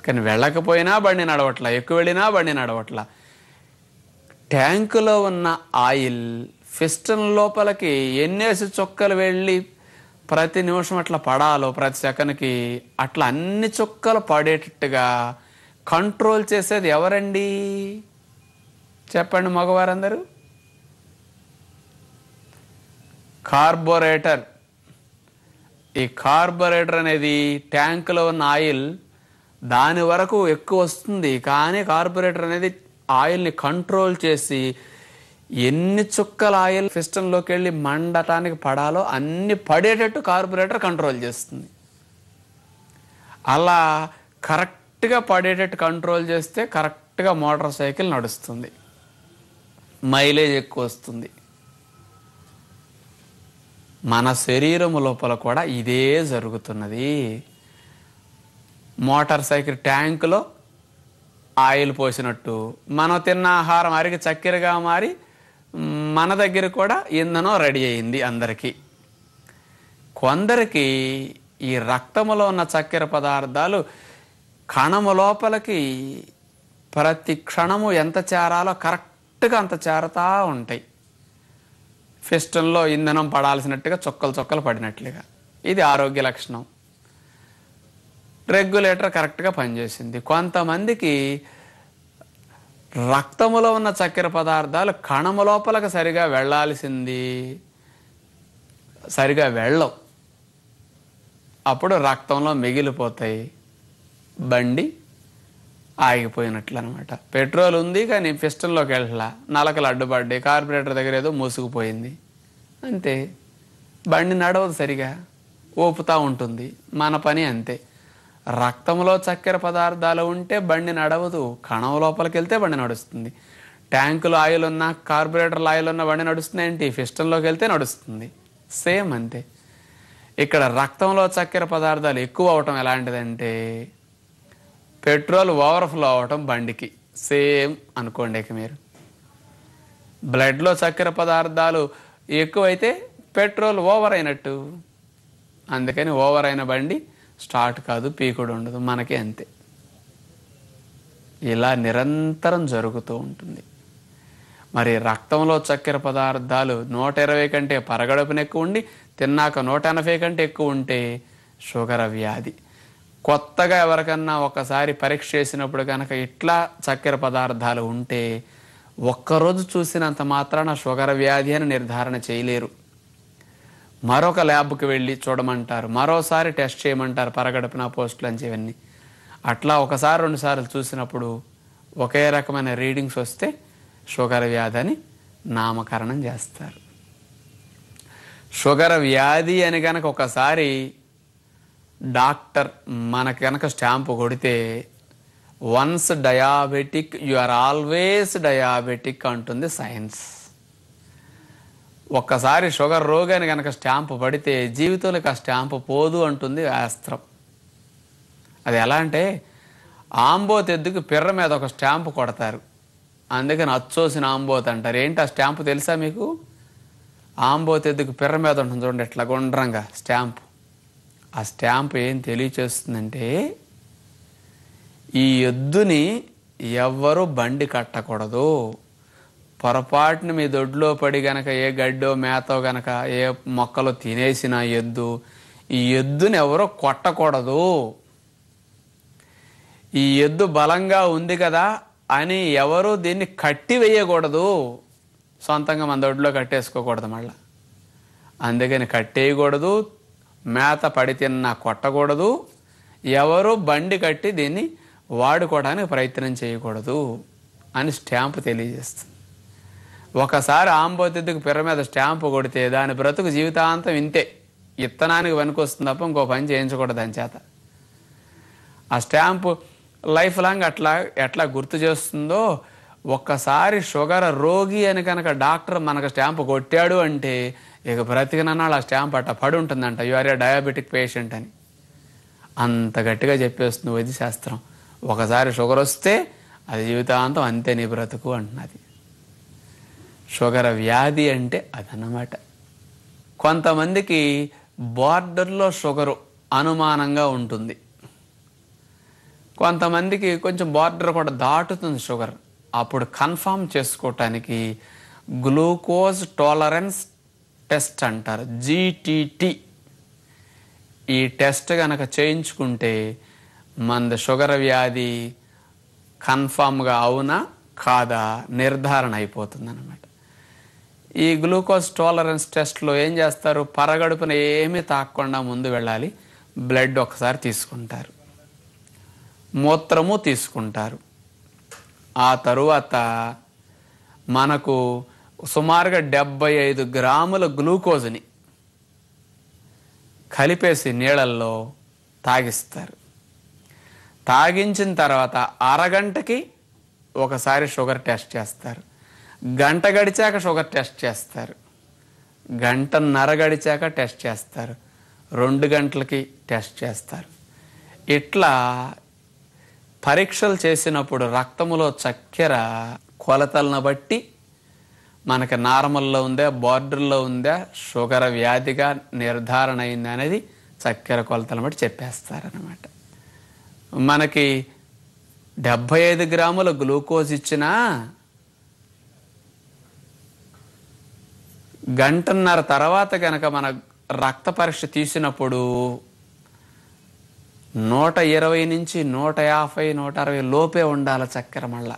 కానీ వెళ్ళకపోయినా బండి నడవట్లా, ఎక్కువ వెళ్ళినా బండి నడవట్లా. ట్యాంకులో ఉన్న ఆయిల్ పిస్టన్ లోపలికి ఎన్నేసి చుక్కలు వెళ్ళి ప్రతి నిమిషం అట్లా పడాలో, ప్రతి సెకన్కి అట్లా అన్ని చుక్కలు పడేటట్టుగా కంట్రోల్ చేసేది ఎవరండి? చెప్పండి మగవారందరూ. కార్బొరేటర్. ఈ కార్బొరేటర్ అనేది ట్యాంకులో ఉన్న ఆయిల్ దాని వరకు ఎక్కువ వస్తుంది, కానీ కార్బొరేటర్ అనేది ఆయిల్ని కంట్రోల్ చేసి ఎన్ని చుక్కల ఆయిల్ పిస్టన్లోకి వెళ్ళి మండటానికి పడాలో అన్ని పడేటట్టు కార్బొరేటర్ కంట్రోల్ చేస్తుంది. అలా కరెక్ట్గా పడేటట్టు కంట్రోల్ చేస్తే కరెక్ట్గా మోటార్ సైకిల్ నడుస్తుంది, మైలేజ్ ఎక్కువ వస్తుంది. మన శరీరం లోపల కూడా ఇదే జరుగుతున్నది. మోటార్ సైకిల్ ట్యాంకులో ఆయిల్ పోసినట్టు మనం తిన్న ఆహారం అరిగి చక్కెరగా మారి మన దగ్గర కూడా ఇంధనం రెడీ అయింది అందరికీ. కొందరికి ఈ రక్తములో ఉన్న చక్కెర పదార్థాలు కణము లోపలికి ప్రతి క్షణము ఎంత చేరాలో కరెక్ట్గా అంత చేరతా ఉంటాయి. పిస్టన్లో ఇంధనం పడాల్సినట్టుగా చుక్కలు చుక్కలు పడినట్లుగా. ఇది ఆరోగ్య లక్షణం. రెగ్యులేటర్ కరెక్ట్గా పనిచేసింది. కొంతమందికి రక్తములో ఉన్న చక్కెర పదార్థాలు కణము లోపలికి సరిగా వెళ్ళాల్సింది సరిగా వెళ్ళవు, అప్పుడు రక్తంలో మిగిలిపోతాయి, బండి ఆగిపోయినట్లు అనమాట. పెట్రోల్ ఉంది కానీ పిస్టన్లోకి వెళ్ళలా, నలకలు అడ్డుపడ్డాయి, కార్బొరేటర్ దగ్గర ఏదో మూసుకుపోయింది, అంతే. బండి నడవదు, సరిగా ఊపుతూ ఉంటుంది. మన పని అంతే. రక్తంలో చక్కెర పదార్థాలు ఉంటే బండి నడవదు, కణం లోపలికి వెళ్తే బండి నడుస్తుంది. ట్యాంకులో ఆయిల్ ఉన్న, కార్బొరేటర్లో ఆయిల్ ఉన్న బండి నడుస్తుంది ఏంటి? పిస్టన్లోకి వెళ్తే నడుస్తుంది. సేమ్ అంతే. ఇక్కడ రక్తంలో చక్కెర పదార్థాలు ఎక్కువ అవటం ఎలాంటిదంటే పెట్రోల్ ఓవర్ఫ్లో అవటం బండికి సేమ్ అనుకోండి. ఇక మీరు బ్లడ్లో చక్కెర పదార్థాలు ఎక్కువైతే పెట్రోల్ ఓవర్ అయినట్టు. అందుకని ఓవర్ అయిన బండి స్టార్ట్ కాదు, పీకుడు ఉండదు. మనకి అంతే. ఇలా నిరంతరం జరుగుతూ ఉంటుంది. మరి రక్తంలో చక్కెర పదార్థాలు 120 కంటే పరగడుపున ఎక్కువ ఉండి తిన్నాక 180 కంటే ఎక్కువ ఉంటే షుగర్ వ్యాధి. కొత్తగా ఎవరికన్నా ఒకసారి పరీక్ష చేసినప్పుడు కనుక ఇట్లా చక్కెర పదార్థాలు ఉంటే ఒక్కరోజు చూసినంత మాత్రాన షుగర్ వ్యాధి అని నిర్ధారణ చేయలేరు. మరొక ల్యాబ్కి వెళ్ళి చూడమంటారు, మరోసారి టెస్ట్ చేయమంటారు, పరగడుపున పోస్టులు అని ఇవన్నీ. అట్లా ఒకసారి 2 సార్లు చూసినప్పుడు ఒకే రకమైన రీడింగ్స్ వస్తే షుగర్ వ్యాధి అని నామకరణం చేస్తారు. షుగర్ వ్యాధి అని కనుక ఒకసారి డాక్టర్ మనకి కనుక స్టాంపు కొడితే once diabetic you are always diabetic అంటుంది సైన్స్. ఒక్కసారి షుగర్ రోగాన్ని కనుక స్టాంపు పడితే జీవితంలోకి ఆ స్టాంపు పోదు అంటుంది శాస్త్రం. అది ఎలా అంటే ఆంబోతెద్దుకు పిర్ర మీద ఒక స్టాంపు కొడతారు, అందుకని అచ్చోసిన ఆంబోత్ అంటారు. ఏంటి ఆ స్టాంపు తెలుసా మీకు? ఆంబోతెద్దుకు పిర్ర మీద ఉంటుంది చూడండి, ఇట్లా గుండ్రంగా స్టాంపు. ఆ స్టాంపు ఏం తెలియచేస్తుందంటే ఈ ఎద్దుని ఎవ్వరూ బండి కట్టకూడదు. పొరపాటున మీ దొడ్లో పడి గనక ఏ గడ్డో మేతో గనక ఏ మొక్కలో తినేసిన ఎద్దు, ఈ ఎద్దుని ఎవరో కొట్టకూడదు. ఈ ఎద్దు బలంగా ఉంది కదా అని ఎవరు దీన్ని కట్టి వేయకూడదు. సొంతంగా మన దొడ్లో కట్టేసుకోకూడదు మళ్ళా. అందుకని కట్టేయకూడదు, మేత పడి తిన్నా కొట్టకూడదు, ఎవరు బండి కట్టి దీన్ని వాడుకోవడానికి ప్రయత్నం చేయకూడదు అని స్టాంపు తెలియజేస్తుంది. ఒకసారి ఆంబోతెద్దుకు పిర్ర మీద స్టాంపు కొడితే దాని బ్రతుకు జీవితాంతం ఇంతే. ఇత్తనానికి పనికొస్తుంది తప్ప ఇంకో పని చేయించకూడదు దాని చేత. ఆ స్టాంపు లైఫ్ లాంగ్ ఎట్లా గుర్తు చేస్తుందో, ఒక్కసారి షుగర్ రోగి అని కనుక డాక్టర్ మనకు స్టాంపు కొట్టాడు అంటే ఇక బ్రతికినన్నాళ్ళు ఆ స్టాంప్ అట్ట పడి ఉంటుందంట, you are a diabetic patient అని. అంత గట్టిగా చెప్పేస్తుంది వైద్య శాస్త్రం. ఒకసారి షుగర్ వస్తే అది జీవితాంతం అంతే నీ బ్రతుకు అంటున్నది. షుగర్ వ్యాధి అంటే అదన్నమాట. కొంతమందికి బార్డర్లో షుగరు అనుమానంగా ఉంటుంది, కొంతమందికి కొంచెం బార్డర్ కూడా దాటుతుంది షుగర్. అప్పుడు కన్ఫర్మ్ చేసుకోవటానికి గ్లూకోజ్ టాలరెన్స్ టెస్ట్ అంటారు, జీటీటీ. ఈ టెస్ట్ కనుక చేయించుకుంటే మన షుగర్ వ్యాధి కన్ఫామ్గా అవునా కాదా నిర్ధారణ అయిపోతుంది అన్నమాట. ఈ గ్లూకోజ్ టాలరెన్స్ టెస్ట్లో ఏం చేస్తారు, పరగడుపున ఏమీ తాకకుండా ముందు వెళ్ళాలి, బ్లడ్ ఒకసారి తీసుకుంటారు, మూత్రము తీసుకుంటారు. ఆ తరువాత మనకు సుమారుగా 75 గ్రాముల గ్లూకోజ్ని కలిపేసి నీళ్ళల్లో తాగిస్తారు. తాగించిన తర్వాత అరగంటకి ఒకసారి షుగర్ టెస్ట్ చేస్తారు, గంట గడిచాక షుగర్ టెస్ట్ చేస్తారు, గంటన్నర గడిచాక టెస్ట్ చేస్తారు, 2 గంటలకి టెస్ట్ చేస్తారు. ఇట్లా పరీక్షలు చేసినప్పుడు రక్తములో చక్కెర కొలతలను బట్టి మనకి నార్మల్లో ఉందా, బార్డర్లో ఉందా, షుగర్ వ్యాధిగా నిర్ధారణ అయిందా అనేది చక్కెర కొలతలను బట్టి చెప్పేస్తారనమాట. మనకి 75 గ్రాముల గ్లూకోజ్ ఇచ్చినా గంటన్నర తర్వాత కనుక మన రక్త పరీక్ష తీసినప్పుడు 120 నుంచి 150, 160 లోపే ఉండాలి చక్కెర. మళ్ళా